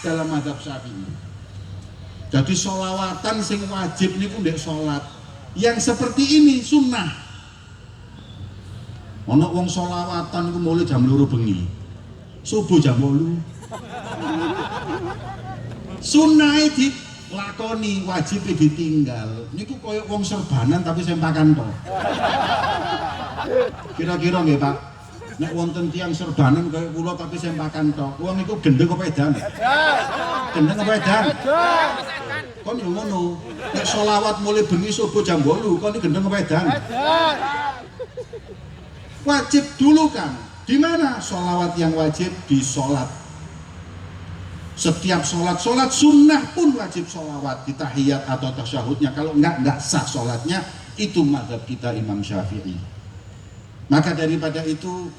dalam mazhab Syafi'i. Jadi sholawatan sing wajib niku ndek sholat yang seperti ini sunnah. Ono wong sholawatan niku mulai jam 2 bengi, subuh jam 8. Sunnah dilakoni, wajib ditinggal. Niku koyo wong serbanan tapi sempakan to. Kira-kira nggih Pak, nek wonten tiyang serbanan koyo kula tapi sempakan to, wong niku gendeng apa edan? Gendeng apa edan? Kon yo ngono. Nek sholawat mulai bengi subuh jam 8, kon iki gendeng apa edan? Wajib dulu kan. Di mana sholawat yang wajib? Di sholat. Setiap sholat sunnah pun wajib sholawat di tahiyat atau tasyahudnya. Kalau enggak sah sholatnya. Itu mazhab kita Imam Syafi'i. Maka daripada itu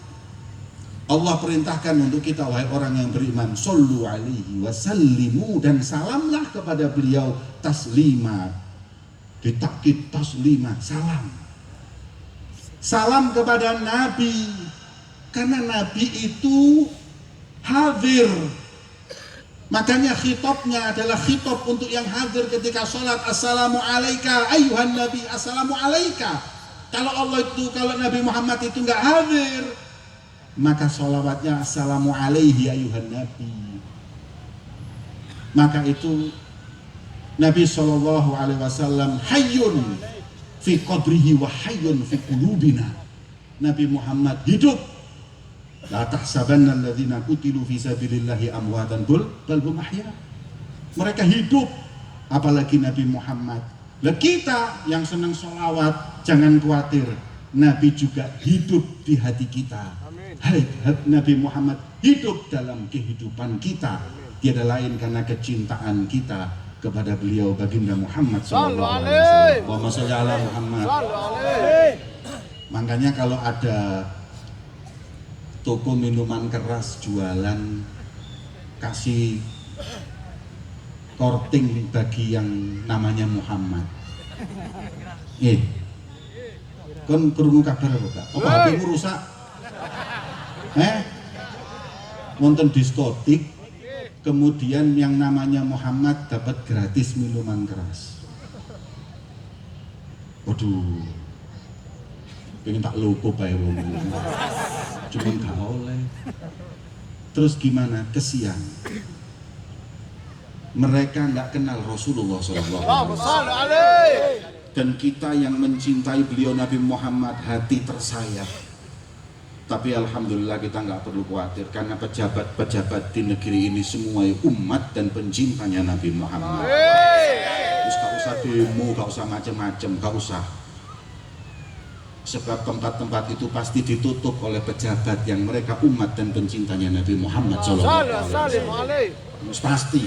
Allah perintahkan untuk kita, wahai orang yang beriman, sallu alaihi wasallimu, dan salamlah kepada beliau taslima. Ditakkid taslima, salam. Salam kepada Nabi, karena Nabi itu hadir. Makanya khitabnya adalah khitab untuk yang hadir ketika sholat. Assalamu alaika ayuhan Nabi, assalamu alaika. Kalau Nabi Muhammad itu nggak hadir, maka sholawatnya assalamu alaihi ayuhan Nabi. Maka itu Nabi SAW hayyun fi qabrihi wa hayyun fi qulubina. Nabi Muhammad hidup. La tahsabanna alladzina qutilu fi sabilillahi amwatan bal hum ahya. Mereka hidup, apalagi Nabi Muhammad. Lah kita yang senang sholawat, jangan khawatir, Nabi juga hidup di hati kita. Hai Nabi Muhammad hidup dalam kehidupan kita. Tiada lain karena kecintaan kita kepada beliau, baginda Muhammad sallallahu alaihi wasallam. Allahumma sholli ala Muhammad. Makanya kalau ada toko minuman keras jualan, kasih korting bagi yang namanya Muhammad. Kon krungu kabar apa, Pak? Apa HP-mu rusak? Wonten diskotik, kemudian yang namanya Muhammad dapat gratis minuman keras. Waduh, pengen tak lupa bae wong. Cuman gak oleh. Terus gimana? Kesian. Mereka nggak kenal Rasulullah SAW. Dan kita yang mencintai beliau Nabi Muhammad, hati tersayat. Tapi alhamdulillah kita nggak perlu khawatir, karena pejabat-pejabat di negeri ini semua umat dan pencintanya Nabi Muhammad. Terus gak usah demo, gak usah macam-macam, gak usah. Sebab tempat-tempat itu pasti ditutup oleh pejabat yang mereka umat dan pencintanya Nabi Muhammad SAW. Pasti.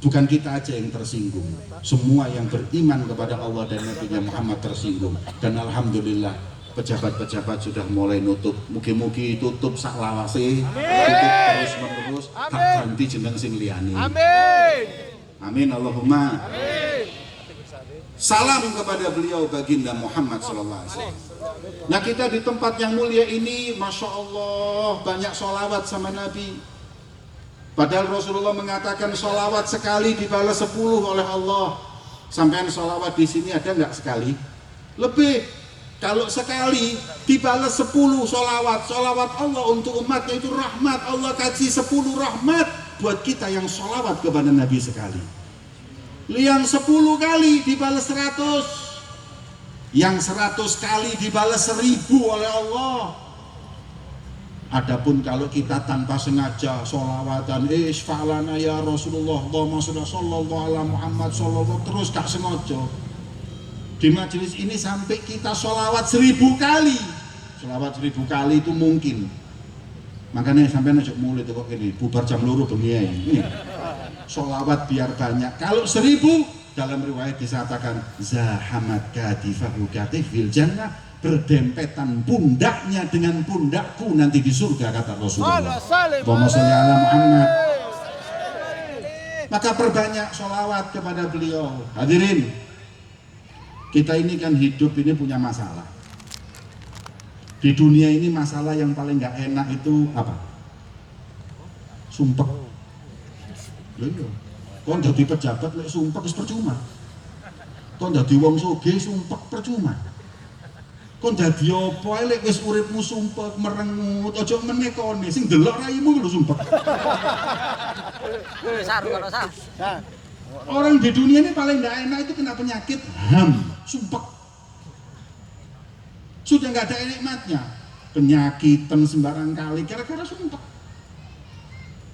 Bukan kita aja yang tersinggung, semua yang beriman kepada Allah dan Nabi Muhammad tersinggung. Dan alhamdulillah pejabat-pejabat sudah mulai nutup. Mugi-mugi tutup sak lawase, tutup terus-menerus, tak ganti jeneng sing liyane. Amin. Amin Allahumma. Amin. Salam kepada beliau baginda Muhammad sallallahu alaihi wasallam. Nah, kita di tempat yang mulia ini, masya Allah, banyak sholawat sama Nabi. Padahal Rasulullah mengatakan sholawat sekali dibalas 10 oleh Allah. Sampean sholawat di sini ada nggak sekali? Lebih. Kalau sekali dibalas 10 sholawat. Sholawat Allah untuk umatnya itu rahmat. Allah kasih 10 rahmat buat kita yang sholawat kepada Nabi sekali. Yang 10 kali dibalas 100. Yang 100 kali dibalas 1000 oleh Allah. Adapun kalau kita tanpa sengaja sholawatan, isfa'lana ya Rasulullah, Allahumma sholli sallallahu ala Muhammad sallallahu, terus gak sengaja di majelis ini sampai kita sholawat 1000 kali. Sholawat 1000 kali itu mungkin. Makanya sampai najak mulai kok ini bubar jam 2 bengi ini. Sholawat biar banyak. Kalau 1000, dalam riwayat disatakan zahamat katifahu katifil jannah, berdempetan pundaknya dengan pundakku nanti di surga, kata Rasulullah. Allahumma sholli ala Muhammad. Maka perbanyak sholawat kepada beliau. Hadirin, kita ini kan hidup ini punya masalah. Di dunia ini masalah yang paling gak enak itu apa? Sumpek. Lho iya. Kon dadi pejabat lek sumpek wis percuma. Kon dadi wong sugih sumpek percuma. Kon dadi apa ae lek wis uripmu sumpek merengut, aja meneh kone sing delok raimu lho sumpek. Orang di dunia ini paling tidak enak itu kena penyakit sumpek. Sudah nggak ada nikmatnya, penyakitan sembarang kali gara-gara sumpek.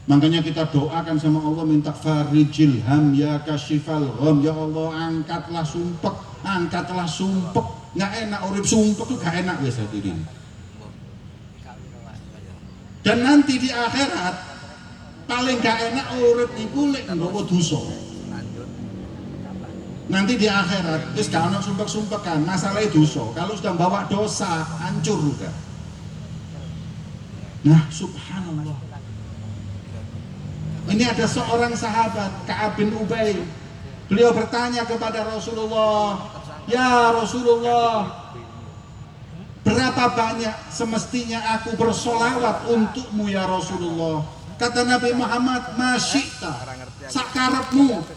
Makanya kita doakan sama Allah, minta farijil ham ya kasyifal gham, ya Allah angkatlah sumpek, angkatlah sumpek. Nggak enak urip sumpek tuh gak enak wes hadirin. Dan nanti di akhirat paling gak enak urip niku lek nggawa dosa. Nanti di akhirat wis gak ono sumpek-sumpekan, masalahnya dosa. Kalau sudah bawa dosa hancur juga. Nah, subhanallah. Ini ada seorang sahabat, Ka'ab bin Ubay. Beliau bertanya kepada Rasulullah, "Ya Rasulullah, berapa banyak semestinya aku bersolawat untukmu ya Rasulullah?" Kata Nabi Muhammad, "Masyita, sakarepmu."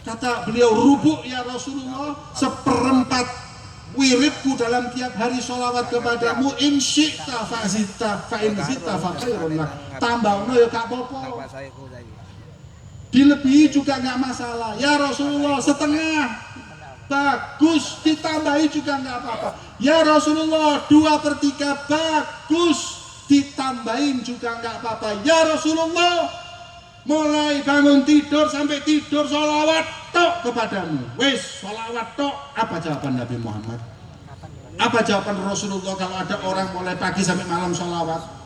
Kata beliau, "Rubuk ya Rasulullah, seperempat wiridku dalam tiap hari solawat kepadamu, in syi'ta fa'zita fa'in zita fa'khairun lak." Tambahno ya gak apa-apa, dilebihi juga gak masalah. Ya Rasulullah, setengah bagus, ditambahi juga nggak apa-apa. Ya Rasulullah, 2/3 bagus, ditambahin juga nggak apa-apa. Ya Rasulullah, mulai bangun tidur sampai tidur sholawat tok kepadamu. Wes sholawat tok. Apa jawaban Nabi Muhammad? Apa jawaban Rasulullah kalau ada orang mulai pagi sampai malam sholawat?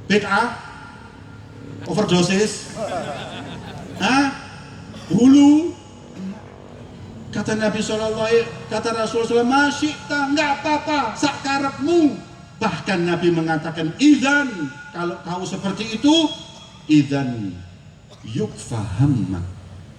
Bid'ah? Overdosis? Hah? Hulu? Kata Nabi SAW, kata Rasulullah, "Masyikta, nggak apa-apa, sakarepmu." Bahkan Nabi mengatakan, "Idzan, kalau kau seperti itu, idzan yukfa hammak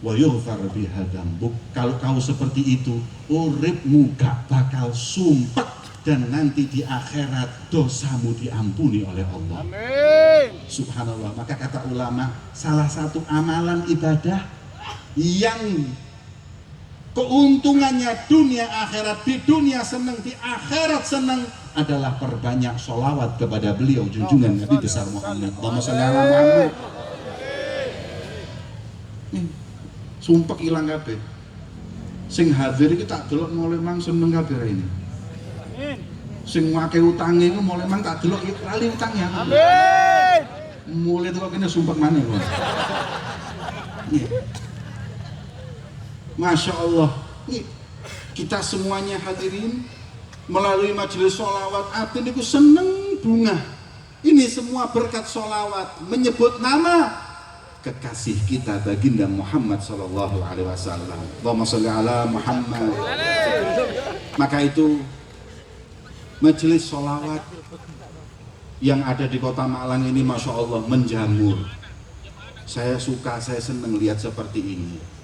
wa yughfar biha dzambuk." Kalau kau seperti itu, uripmu gak bakal sumpek dan nanti di akhirat dosamu diampuni oleh Allah. Amin. Subhanallah. Maka kata ulama, salah satu amalan ibadah yang keuntungannya dunia akhirat, di dunia senang, di akhirat senang, adalah perbanyak sholawat kepada beliau junjungan Nabi besar Muhammad. Allahumma sholli ala Muhammad. Sumpek ilang kabeh. Sing hadir iki tak delok mulai mang seneng kabeh ini. Sing ngake utange iku mulai mang tak delok lali utangnya. Amin. Mulai delok kene sumpek maneh kok. Masya Allah, nih, kita semuanya hadirin melalui majelis sholawat ati niku seneng bunga. Ini semua berkat sholawat menyebut nama kekasih kita baginda Muhammad sallallahu alaihi wasallam. Allahumma sholli ala Muhammad. Maka itu majelis sholawat yang ada di Kota Malang ini Masya Allah menjamur. Saya suka, saya seneng lihat seperti ini.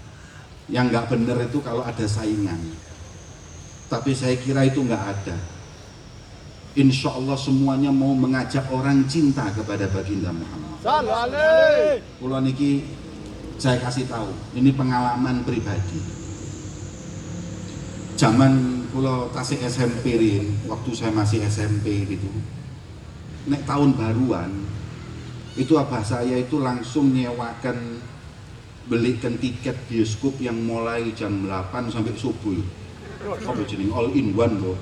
Yang nggak benar itu kalau ada saingan, tapi saya kira itu nggak ada. Insya Allah semuanya mau mengajak orang cinta kepada baginda Muhammad. Kulo niki saya kasih tahu, ini pengalaman pribadi. Zaman kulo tasik SMP, waktu saya masih SMP gitu, nek tahun baruan itu abah saya itu langsung nyewakan, belikan tiket bioskop yang mulai jam 8 sampai subuh. Apa jeneng all in one loh.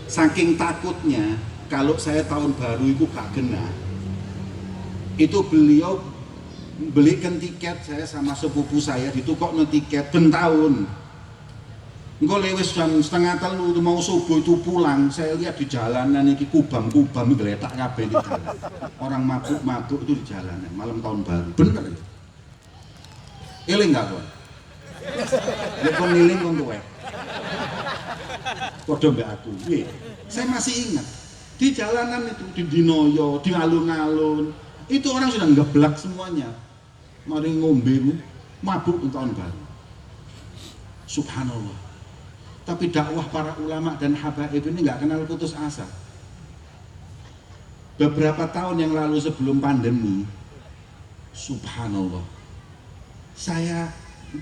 Saking takutnya kalau saya tahun baru itu gak kena, itu beliau belikan tiket, saya sama sepupu saya ditukokno tiket ben tahun. Engko lewes jam 2:30 mau subuh itu pulang, saya lihat di jalanan iki kubam-kubam geletak kabeh di jalan. Orang mabuk-mabuk itu di jalanan malam tahun baru. Bener ya? Eling gak kon? Lek kon eling kon tuwek. Padha mbek aku. Saya masih ingat di jalanan itu, di Dinoyo, di alun-alun, itu orang sudah ngeblak semuanya. Mari ngombe mabuk untuk tahun baru. Subhanallah. Tapi dakwah para ulama dan habaib ini nggak kenal putus asa. Beberapa tahun yang lalu sebelum pandemi, subhanallah, Saya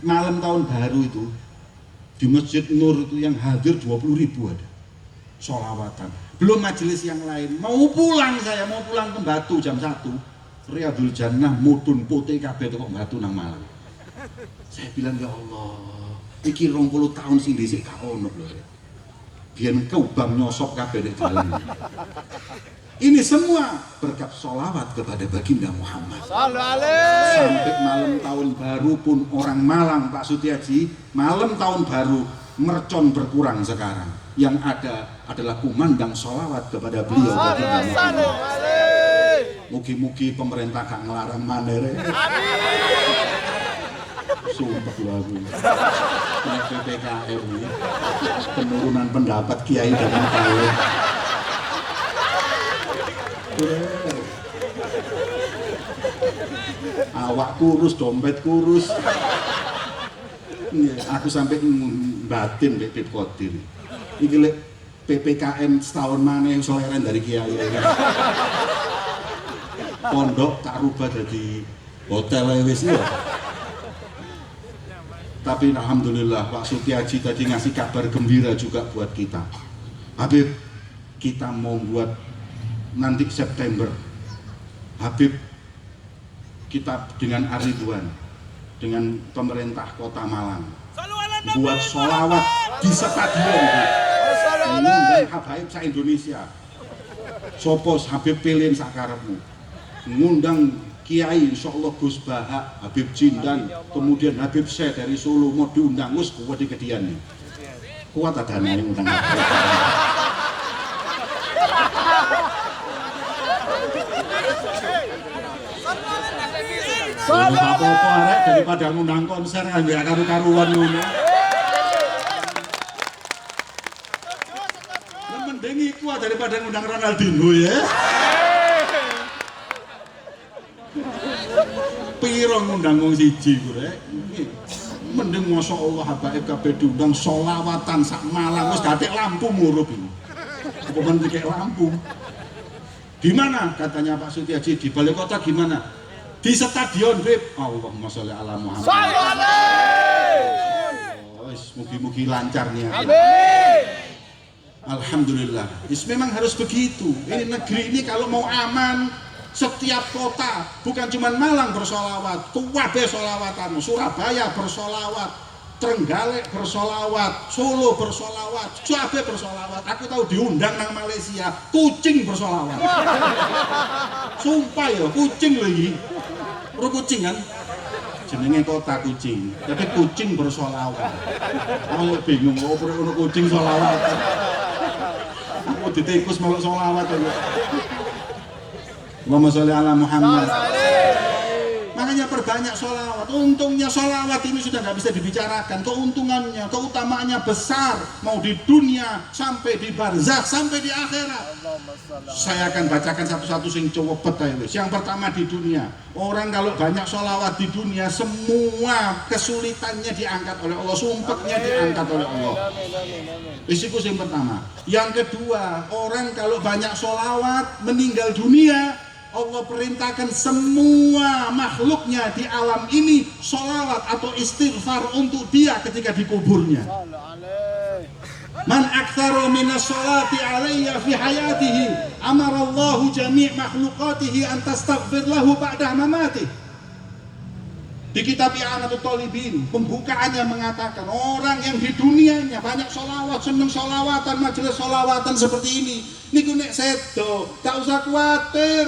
malam tahun baru itu di Masjid Nur itu yang hadir 20.000 ada sholawatan, belum majelis yang lain. Mau pulang ke Batu jam 1, Riyadul Jannah mudun putih kabeh kok Batu nang Malang. Saya bilang ya Allah, iki 20 tahun sing dhisik gak ono lho. Biyen keubang nyosop kabeh nek jalan. Ini semua berkat sholawat kepada baginda Muhammad. Sampai malam tahun baru pun orang Malang, Pak Sutiaji, malam tahun baru mercon berkurang sekarang. Yang ada adalah kumandang sholawat kepada beliau. Mugi-mugi pemerintah gak ngelarang manere. Sumpah lagu PPKM ini penurunan pendapat kiai dan kale. Awak kurus, dompet kurus. Aku sampai batin Beb Kodir. Iki lek PPKM setahun maneh seleren dari kiai. Pondok tak rubah jadi hotel wis ya. Tapi alhamdulillah Pak Sutiaji tadi ngasih kabar gembira juga buat kita. Habib, kita mau buat nanti September, Habib, kita dengan Ar-Ridwan, dengan pemerintah Kota Malang, buat sholawat di stadion, mengundang Habaib se-Indonesia. Sopos Habib pilih sakarepmu, mengundang Kiai insyaallah Gus Bahak, Habib Jindan, kemudian Habib Syekh dari Solo mau diundang, wis kuat di kedian nih. Kuat ada nih undang Habib. Apa-apa arek daripada ngundang konser ambil karu-karuan ngono. Mending iku daripada ngundang Ronaldinho ya. Piro ngundang wong siji kurek. Mending masyaallah habaib kabeh diundang sholawatan sak Malang wis gatek lampu murup ini. Apa men dikek lampu. Gimana katanya Pak Sutiaji di balai kota gimana? Di stadion Beb. Allahumma sholli ala Muhammad. Wis mugi-mugi lancar nih. Amin. Alhamdulillah. Memang harus begitu. Ini negeri ini kalau mau aman, setiap kota, bukan cuma Malang bersolawat, Kabeh solawatan, Surabaya bersolawat, Trenggalek bersolawat, Solo bersolawat, Kabeh bersolawat. Aku tahu diundang nang Malaysia, kucing bersolawat. Sumpah ya, kucing lagi. Ro kucing kan? Jenenge kota kucing, tapi kucing bersolawat. Aku bingung, kok ono kucing solawat. Aku ditikus malah solawat aja. Allahumma sholli ala Muhammad. Makanya perbanyak sholawat. Untungnya sholawat ini sudah nggak bisa dibicarakan. Keuntungannya, keutamaannya besar. Mau di dunia, sampai di barzakh, sampai di akhirat. Saya akan bacakan satu-satu sing cowopet ae wis. Yang pertama di dunia. Orang kalau banyak sholawat di dunia, semua kesulitannya diangkat oleh Allah, sumpeknya diangkat oleh Allah. Risiko yang pertama. Yang kedua, orang kalau banyak sholawat meninggal dunia, Allah perintahkan semua makhluknya di alam ini sholawat atau istighfar untuk dia ketika dikuburnya. Man aktsara minas sholati alayya fi hayatihi amara Allahu jami' makhlukatihi an tastaghfir lahu ba'da mamatihi. Di kitab I'anatul Talibin, pembukaannya mengatakan orang yang di dunianya banyak sholawat, seneng sholawatan, majelis sholawatan seperti ini, niku nek sedo, tak usah khawatir.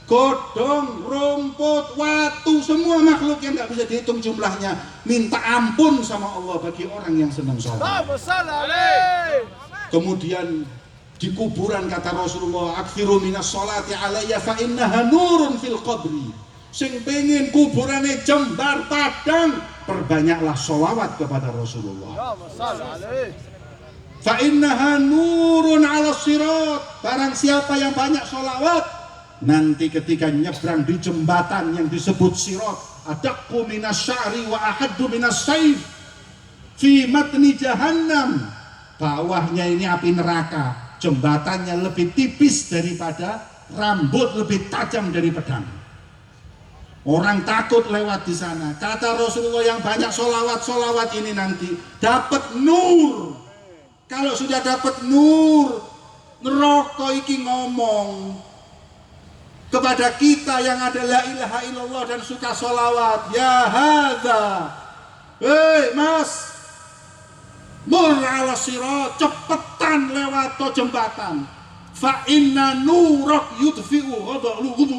Godong, rumput, watu, semua makhluk yang nggak bisa dihitung jumlahnya minta ampun sama Allah bagi orang yang senang sholat. Kemudian di kuburan kata Rasulullah, akthiru minas sholati alayya fa innaha nurun fil qabri. Sing pengen kuburane jembar padang, perbanyaklah sholawat kepada Rasulullah. Fa innaha nurun ala sirat. Barang siapa yang banyak sholawat, nanti ketika nyebrang di jembatan yang disebut sirat, adaqqu minas sya'ri wa ahaddu minas sayf fi matni jahannam. Bawahnya ini api neraka, jembatannya lebih tipis daripada rambut, lebih tajam dari pedang. Orang takut lewat di sana. Kata Rasulullah, yang banyak solawat ini nanti dapat nur. Kalau sudah dapat nur, neraka iki ngomong kepada kita yang ada la ilaha illallah dan suka solawat, ya hadza, hei mas, mur ala sirat, cepetan lewat to jembatan, fa inna nurak yudfi'u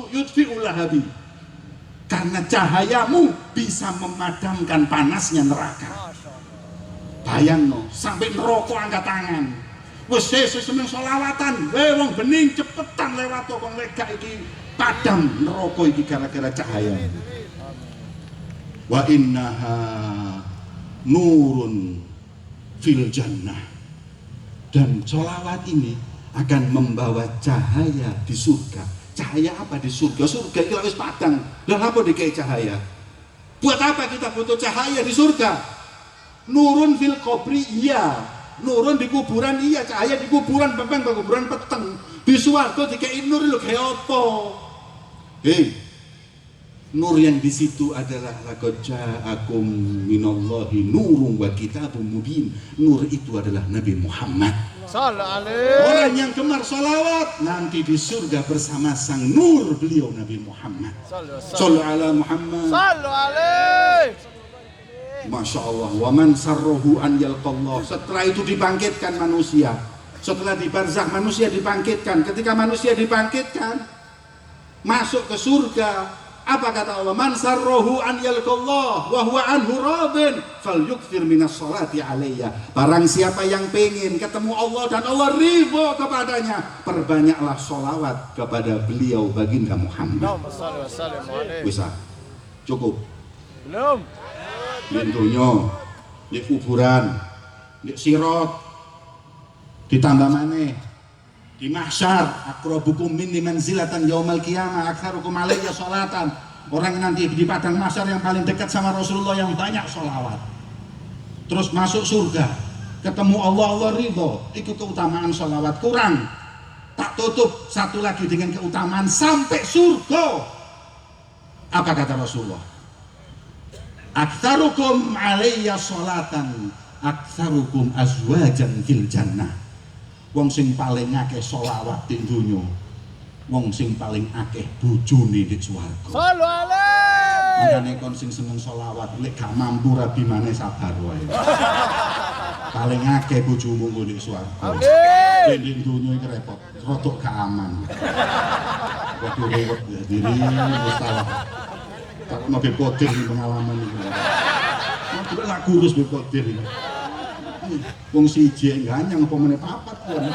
yudfi'u lahabi, karena cahayamu bisa memadamkan panasnya neraka. Bayangno, sampai neraka angkat tangan. Wes seneng solawatan, wong bening cepetan lewat to kong lega iki padam neraka iki gara-gara cahaya. Wa innaha nurun fil jannah. Dan solawat ini akan membawa cahaya di surga. Cahaya apa di surga? Surga iki wis padang. Lah apa dikai cahaya? Buat apa kita butuh cahaya di surga? Nurun fil qabri, iya. Nurun di kuburan, iya. Cahaya di kuburan, bempeng kuburan peteng. Di swarga dikei nur lho kaya apa? Hei, nur yang di situ adalah laqad ja'akum minallahi nurun wa kitabun mubin. Nur itu adalah Nabi Muhammad. Sallallahu alaihi. Orang yang gemar salawat nanti di surga bersama sang nur beliau Nabi Muhammad. Sallallahu alaihi Muhammad. Sallallahu alaihi. Masya Allah. Wa man sarrohu an yalqallah. Setelah itu dibangkitkan manusia. Setelah di barzakh manusia dibangkitkan. Ketika manusia dibangkitkan, masuk ke surga. Apa kata Allah? Man sarrohu an yalqallah wa huwa anhu radin falyukthir minas salati alayya. Barang siapa yang pengen ketemu Allah dan Allah ridho kepadanya, perbanyaklah sholawat kepada beliau baginda Muhammad. Bisa? Cukup? Belum. Di dunia, di kuburan, di sirat, ditambah maneh di mahsyar, aqrabukum minni manzilatan yaumal qiyamah aktsarukum alayya sholatan. Orang nanti di padang mahsyar yang paling dekat sama Rasulullah yang banyak sholawat. Terus masuk surga, ketemu Allah, Allah ridho. Itu keutamaan sholawat. Kurang, tak tutup satu lagi dengan keutamaan sampai surga. Apa kata Rasulullah? Aktsarukum alayya sholatan aktsarukum azwajan fil jannah. Wong sing paling akeh sholawat di dunya, wong sing paling akeh bojone di swarga. Sallu alaihi. Makane kon sing seneng sholawat lek gak mampu rabi maneh sabar wae. Paling akeh bojomu di swarga. Amin. Di dunya iki repot, rodok gak aman. Waduh rewet diri mustalah. Tak mau bepotir ini pengalaman ini. Tidak lah kurus bepotir ini. Wong siji ganyang apa meneh papat kuwi.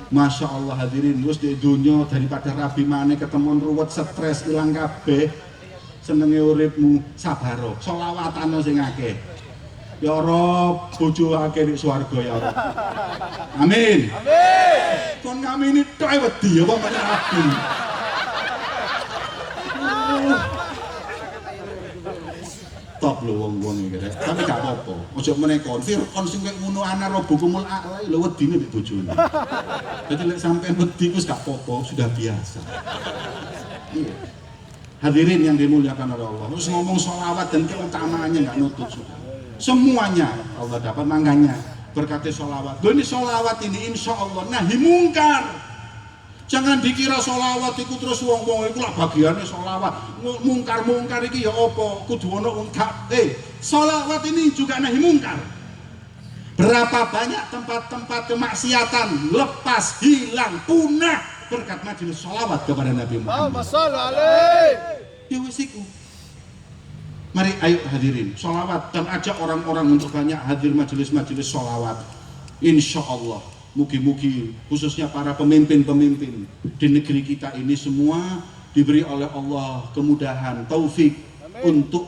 Masya Allah hadirin, wis di dunia daripada rabi maneh ketemu ruwet stres ilang kabeh. Senenge uripmu sabaro, selawatan sing akeh. Ya Rob, bojo akeh di swarga ya Rob. Amin. Amin. Kon ngamini tok wedi apa meneh rabi. Top lho wong-wong iki. Tapi gak apa-apa. Ojo meneh konfir kon sing kaya ngono ana robokumul a'la lho wedine mbek bojone. Dadi lek sampean wedi wis gak apa-apa, sudah biasa. Iya. Hadirin yang dimuliakan oleh Allah. Terus ngomong sholawat dan keutamaannya gak nutup sudah. Semuanya Allah dapat mangkanya berkati sholawat. Ini sholawat ini insya Allah nahi mungkar. Jangan dikira sholawat itu terus wong-wong itu lah bagiannya sholawat. Mungkar-mungkar iki ya apa? Kudu ono wong gak. Sholawat ini juga nahi mungkar. Berapa banyak tempat-tempat kemaksiatan lepas, hilang, punah berkat majelis sholawat kepada Nabi Muhammad. Ya wis iku. Mari ayo hadirin sholawat dan ajak orang-orang untuk banyak hadir majelis-majelis sholawat. Insya Allah. Mugi-mugi khususnya para pemimpin-pemimpin di negeri kita ini semua diberi oleh Allah kemudahan, taufik untuk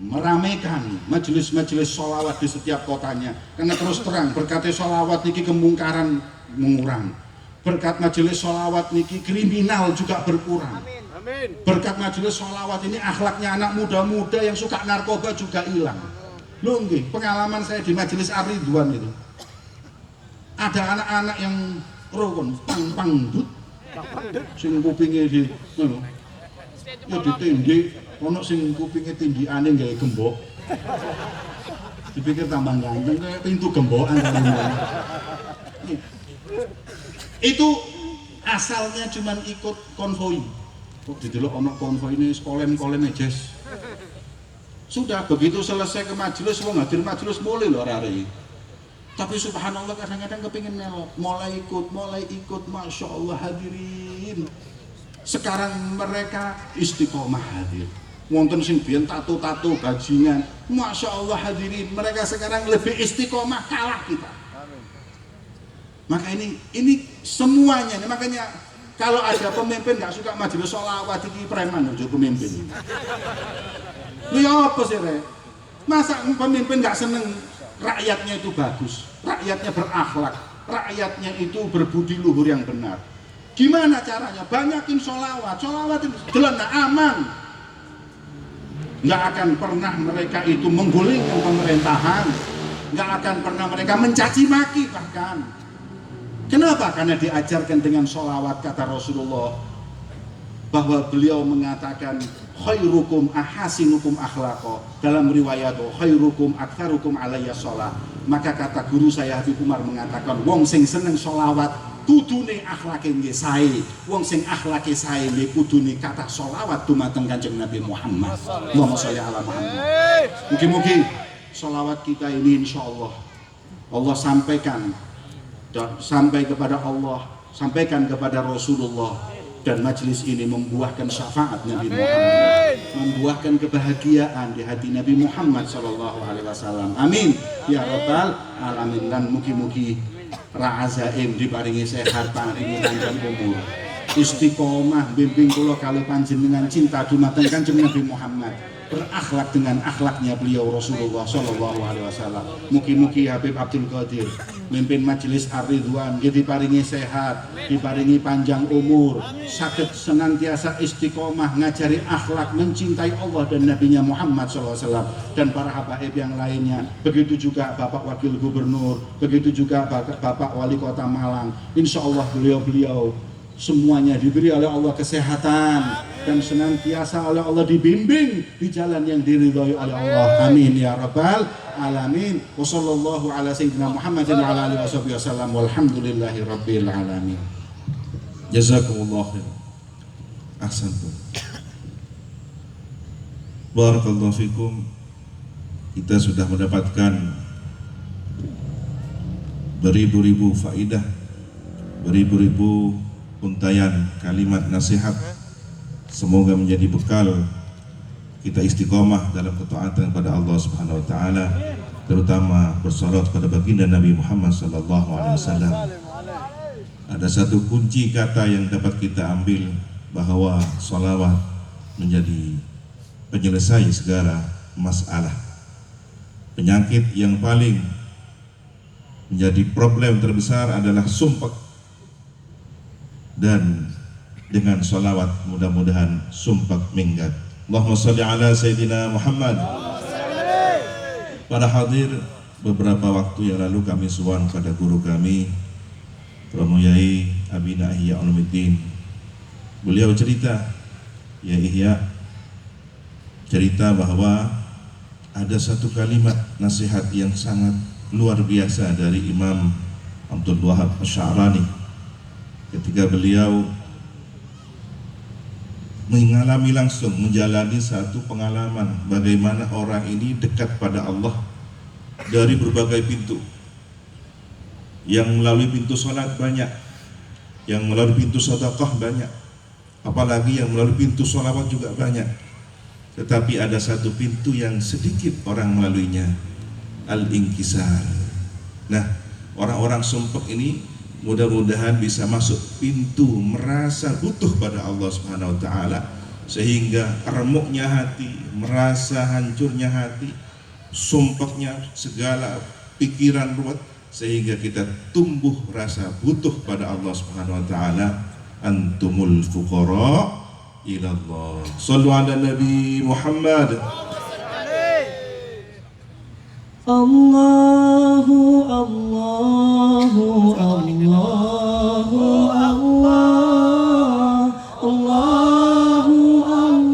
meramaikan majelis-majelis sholawat di setiap kotanya. Karena terus terang berkat sholawat niki kemungkaran mengurang, berkat majelis sholawat niki kriminal juga berkurang. Berkat majelis sholawat ini akhlaknya anak muda-muda yang suka narkoba juga hilang. Loh nggih, pengalaman saya di majelis Ar-Ridwan itu. Ada anak-anak yang rokon pang-pangdut sing kupinge di ngono Ya ditindik, ono sing kupinge tindikane gawe gembok. Dipikir tambah ganteng kayak pintu gembokan kalinya. Itu asalnya cuman ikut konvoi. Kok didelok ono konvoi ini kolem-kolem ejes. Sudah begitu selesai ke majelis, wong hadir majelis boleh loh arek. Tapi subhanallah kadang-kadang kepingin melok, mulai ikut, masya Allah hadirin. Sekarang mereka istiqomah hadir. Wonten sing biyen tato-tato bajingan, masya Allah hadirin. Mereka sekarang lebih istiqomah kalah kita. Maka ini semuanya, makanya kalau ada pemimpin nggak suka majelis sholawat ini preman untuk pemimpin. Ini apa sih Rek? Masa pemimpin nggak seneng rakyatnya itu bagus, rakyatnya berakhlak, rakyatnya itu berbudi luhur yang benar. Gimana caranya? Banyakin sholawat itu jelana aman. Nggak akan pernah mereka itu menggulingkan pemerintahan, nggak akan pernah mereka mencaci maki bahkan. Kenapa? Karena diajarkan dengan sholawat, kata Rasulullah bahwa beliau mengatakan khairukum ahasinukum akhlaqo, dalam riwayat khairukum aktsarukum alayya sholat. Maka kata guru saya Habib Umar mengatakan wong sing seneng sholawat kudune akhlake nggih sae, wong sing akhlake sae nggih kudune kata sholawat dumateng Kanjeng Nabi Muhammad. Allahumma sholli ala Muhammad. Mugi-mugi sholawat kita ini insyaallah Allah sampaikan sampai kepada Allah, sampaikan kepada Rasulullah, dan majelis ini membuahkan syafaat Nabi Muhammad, membuahkan kebahagiaan di hati Nabi Muhammad SAW. Amin ya rabbal alamin. Dan mugi-mugi ra'azaim diparingi sehat, paringi panjang umur, istiqomah bimbing kula kali panjenengan cinta dumateng Kanjeng Nabi Muhammad, berakhlak dengan akhlaknya beliau Rasulullah SAW. Mugi-mugi Habib Abdul Qadir mimpin majelis Ar-Ridwan diparingi sehat, diparingi panjang umur, sakit senantiasa istiqomah ngajari akhlak, mencintai Allah dan Nabinya Muhammad SAW, dan para habaib yang lainnya. Begitu juga Bapak Wakil Gubernur, begitu juga Bapak Wali Kota Malang. Insya Allah beliau-beliau semuanya diberi oleh Allah kesehatan dan senantiasa oleh Allah dibimbing di jalan yang diridhoi oleh Allah. Amin ya rabbal alamin. Wa sallallahu ala sayyidina Muhammadin wa ala alihi wasallam walhamdulillahi rabbil alamin. Jazakumullah khair. Ahsantum. Barakallahu fikum. Kita sudah mendapatkan beribu-ribu faidah, beribu-ribu untayan kalimat nasihat. Semoga menjadi bekal kita istiqomah dalam ketaatan kepada Allah Subhanahu wa taala, terutama bersolat kepada baginda Nabi Muhammad sallallahu alaihi wasallam. Ada satu kunci kata yang dapat kita ambil, bahwa sholawat menjadi penyelesai segala masalah. Penyakit yang paling menjadi problem terbesar adalah sumpek, dan dengan sholawat mudah-mudahan sumpek minggat. Allahumma sholli ala Sayyidina Muhammad. Para hadir, beberapa waktu yang lalu kami sowan pada guru kami Romo Yai Abina Ihya Ulumuddin. Beliau cerita, ya Ihya, cerita bahwa ada satu kalimat nasihat yang sangat luar biasa dari Imam Abdul Wahab Asy-Sya'rani ketika beliau mengalami langsung, menjalani satu pengalaman bagaimana orang ini dekat pada Allah dari berbagai pintu. Yang melalui pintu sholat banyak, yang melalui pintu sedekah banyak, apalagi yang melalui pintu sholawat juga banyak. Tetapi ada satu pintu yang sedikit orang melaluinya, al-inkisar. Nah, orang-orang sumpek ini mudah-mudahan bisa masuk pintu merasa butuh pada Allah Subhanahu wa taala, sehingga remuknya hati, merasa hancurnya hati, sumpeknya segala pikiran ruwet, sehingga kita tumbuh rasa butuh pada Allah Subhanahu wa taala. Antumul fuqara ila Allah. Shallu ala Nabi Muhammad. Allahu Allahu Allahu Allah Allahu Allah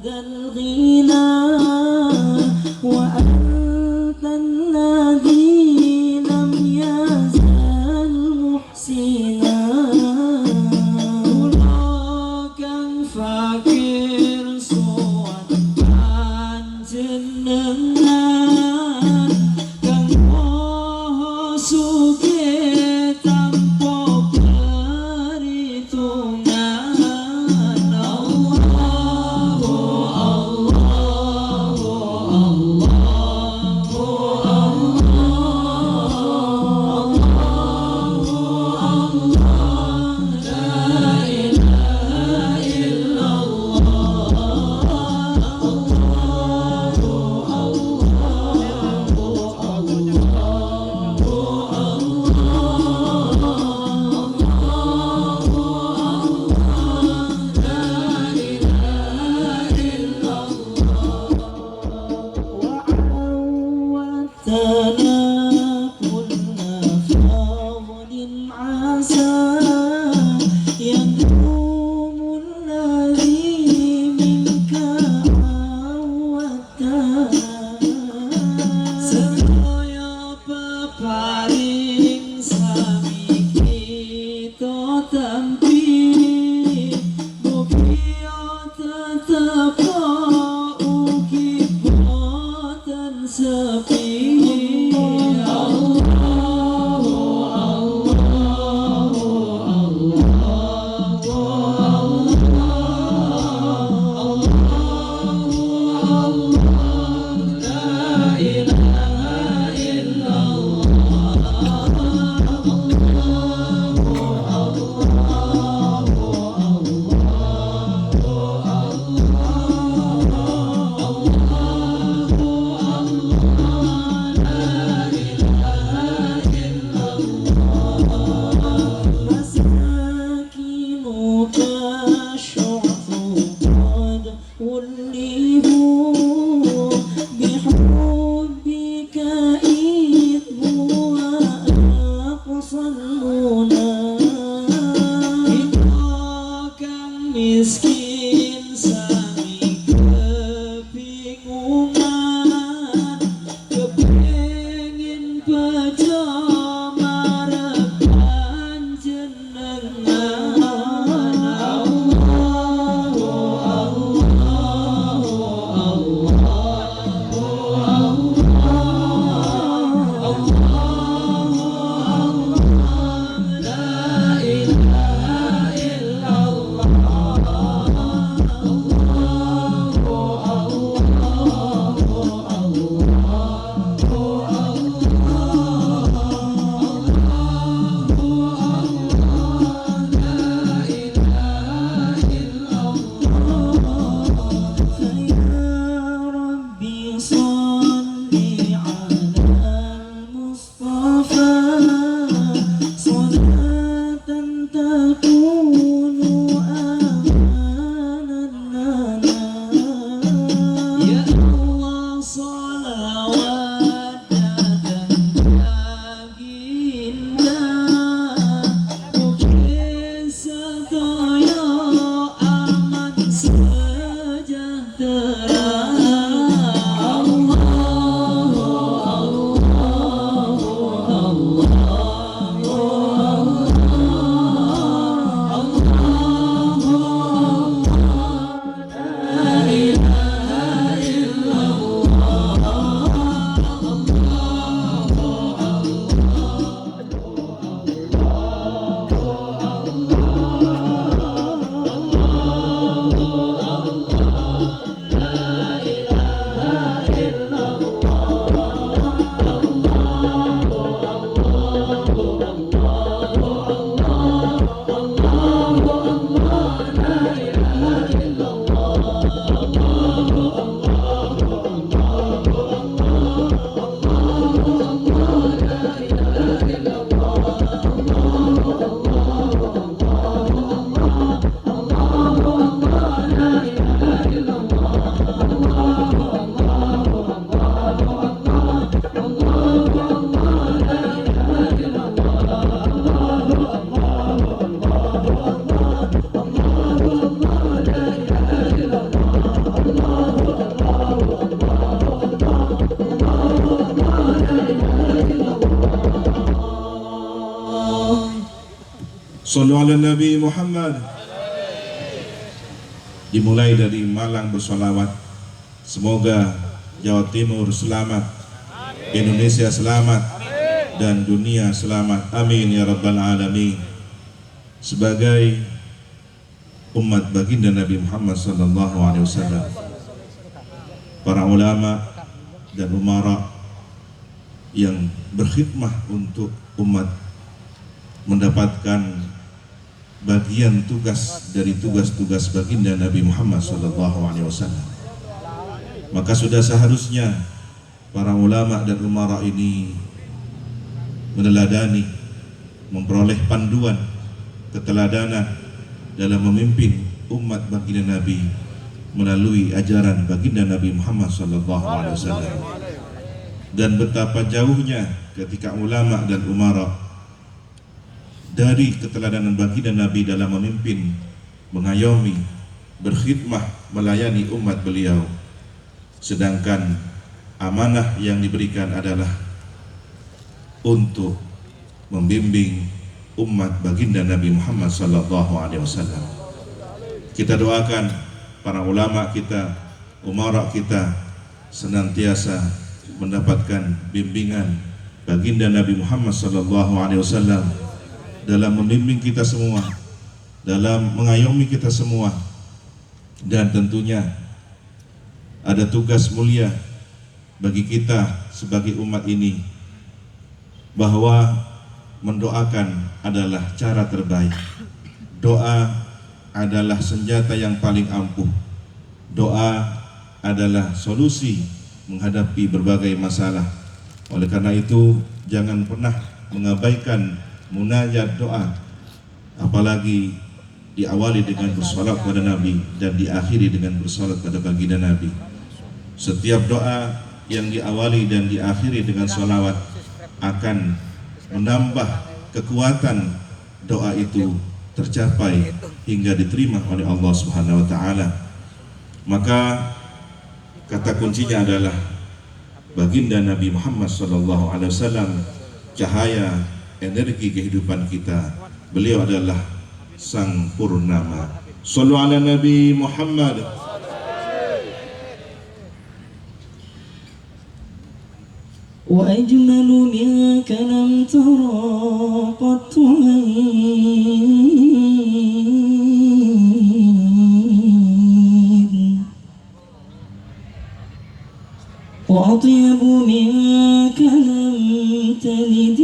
ذا الغنى وأنت الذي لم يزل محسنا Kang fakir sowan panjenengan kang moho sugih tanpa perhitungan Allahu Allahu Allahu Allahu la ilaha وعودتنا كل فضل عسى يدوم الذي منك عودتنا sedaya peparing sami kita tampi mugia tetep ugi boten sepi Allahu Allahu Allahu la ilaha مساكنك الشعث قد ولهوا بحبك إذ هو أقصى المنى Kang miskin sami kebingungan kepengin bejo marep panjenengan Allahu Allahu Allahu la ilaha La Sallu ala Nabi Muhammad. Dimulai dari Malang bersolawat. Semoga Jawa Timur selamat, Indonesia selamat, dan dunia selamat. Amin ya rabbal alamin. Sebagai umat baginda Nabi Muhammad sallallahu alaihi wasallam, para ulama dan umara yang berkhidmah untuk umat mendapatkan bagian tugas dari tugas-tugas baginda Nabi Muhammad SAW. Maka sudah seharusnya para ulama dan umara ini meneladani, memperoleh panduan keteladanan dalam memimpin umat baginda Nabi melalui ajaran baginda Nabi Muhammad SAW. Dan betapa jauhnya ketika ulama dan umara dari keteladanan baginda Nabi dalam memimpin, mengayomi, berkhidmah, melayani umat beliau. Sedangkan amanah yang diberikan adalah untuk membimbing umat baginda Nabi Muhammad SAW. Kita doakan para ulama kita, umara kita senantiasa mendapatkan bimbingan baginda Nabi Muhammad SAW dalam membimbing kita semua, dalam mengayomi kita semua. Dan tentunya ada tugas mulia bagi kita sebagai umat ini, bahwa mendoakan adalah cara terbaik. Doa adalah senjata yang paling ampuh. Doa adalah solusi menghadapi berbagai masalah. Oleh karena itu, jangan pernah mengabaikan munajat doa, apalagi diawali dengan bersolat pada Nabi dan diakhiri dengan bersolat pada baginda Nabi. Setiap doa yang diawali dan diakhiri dengan sholawat akan menambah kekuatan doa itu tercapai hingga diterima oleh Allah Subhanahu wa taala. Maka kata kuncinya adalah baginda Nabi Muhammad SAW, cahaya energi kehidupan kita. Beliau adalah sang purnama. Sallu ala Nabi Muhammad. وأجمل منك لم ترى قط عين وأطيب منك لم تلد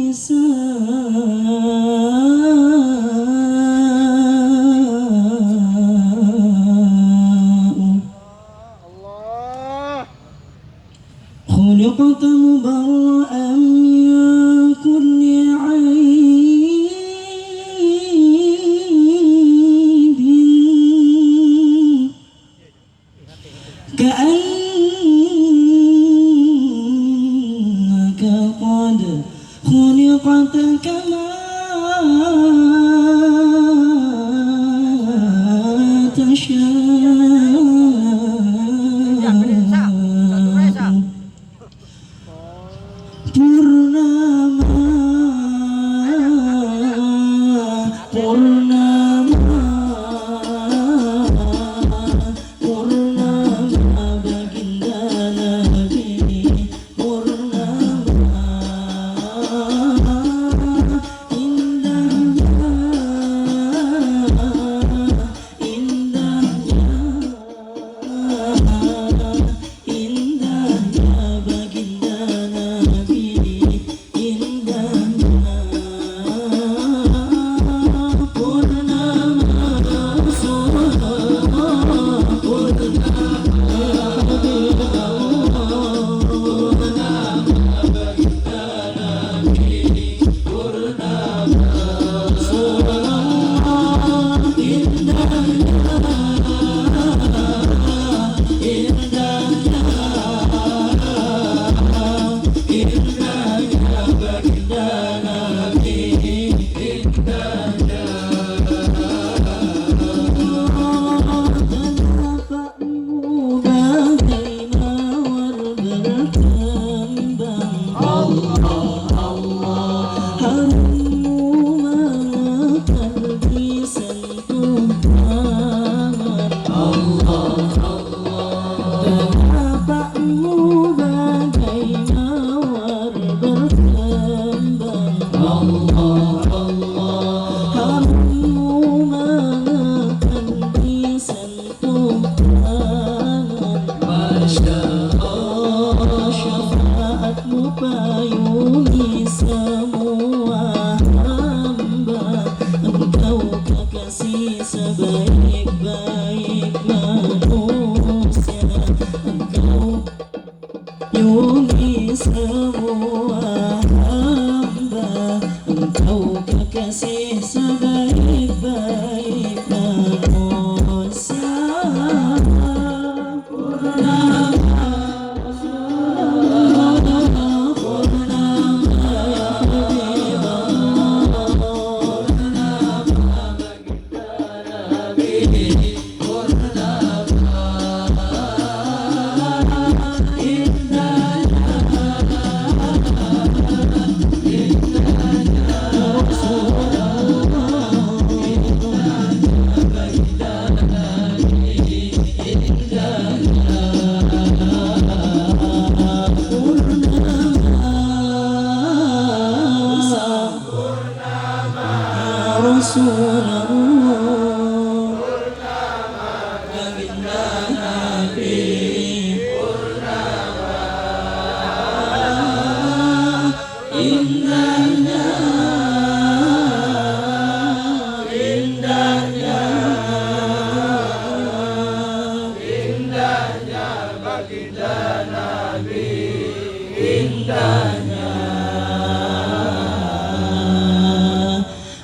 النساء خلقت مبرأ من كل عيب كأنك قد خلقت كما تشاء Purnama baginda Nabi, Purnama indahnya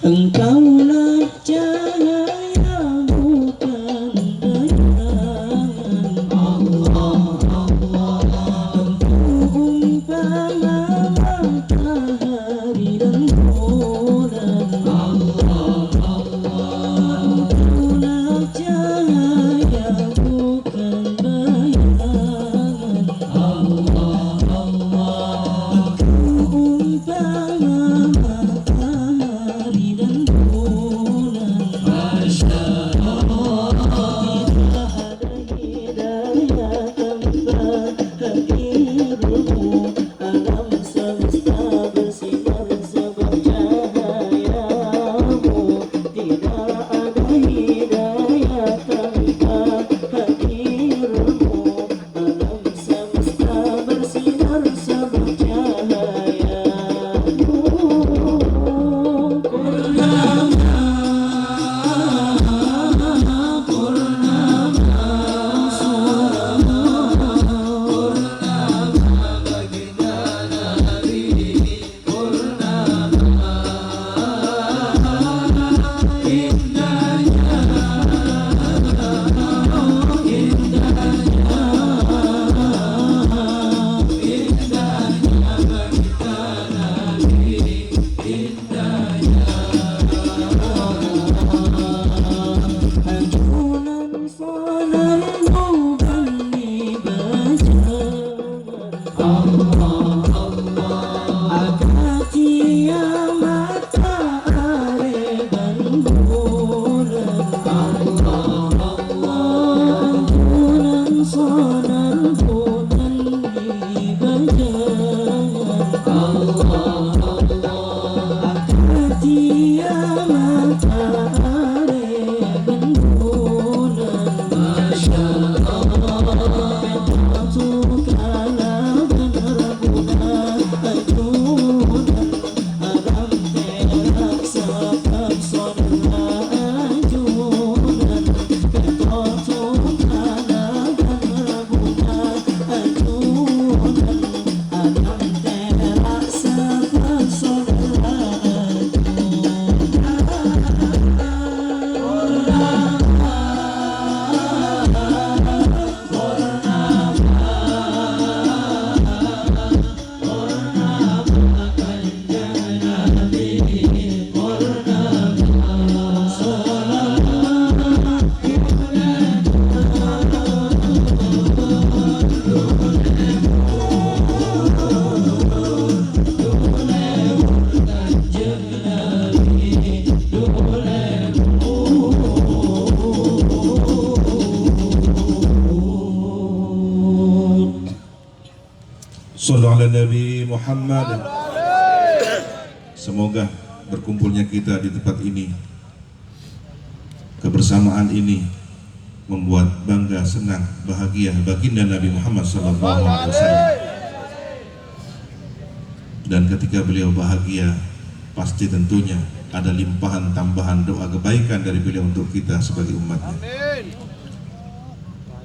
Engkaulah cahaya bukan bayangan Allah, Engkau umpama matahari dan bulan Allah, Engkaulah cahaya bukan bayangan Allah, Engkau umpama matahari dan bulan. Masya Allah, tidak ada hidayah tanpa hadirmu. Alam semesta bersinar sebab cahayamu. Tidak ada hidayah tanpa hadirmu. Alam semesta bersinar sebab cahayamu. Hancuran sonarmu bani bajangan agar kiamat are dan bulan hancuran sonarmu bani bajangan agar kiamat are dan bulan. Masya Allah, betul-betul benar-benar ajudan alam terak sebab sonlah ajudan. Betul-betul benar-benar ajudan alam terak sebab sonlah Sallu ala Nabi Muhammad. Semoga berkumpulnya kita di tempat ini, kebersamaan ini membuat bangga, senang, bahagia baginda Nabi Muhammad SAW. Dan ketika beliau bahagia, pasti tentunya ada limpahan tambahan doa kebaikan dari beliau untuk kita sebagai umatnya.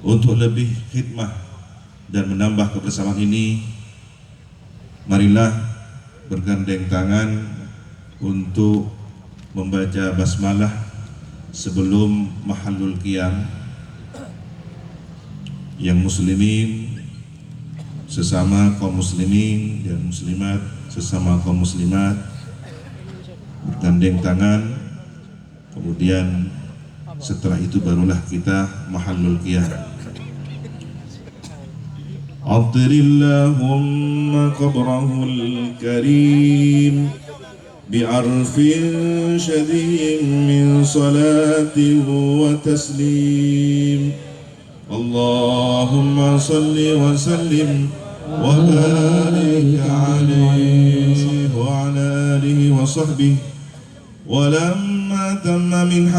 Untuk lebih khidmah dan menambah kebersamaan ini, marilah bergandeng tangan untuk membaca basmalah sebelum mahallul qiyam. Yang muslimin sesama kaum muslimin dan muslimat sesama kaum muslimat bergandeng tangan, kemudian setelah itu barulah kita mahallul qiyam. عطر اللهم قبره الكريم بعرف شديد من صلاة وتسليم. اللهم صل وسلم وبارك عليه وعلى آله وصحبه. ولما تم من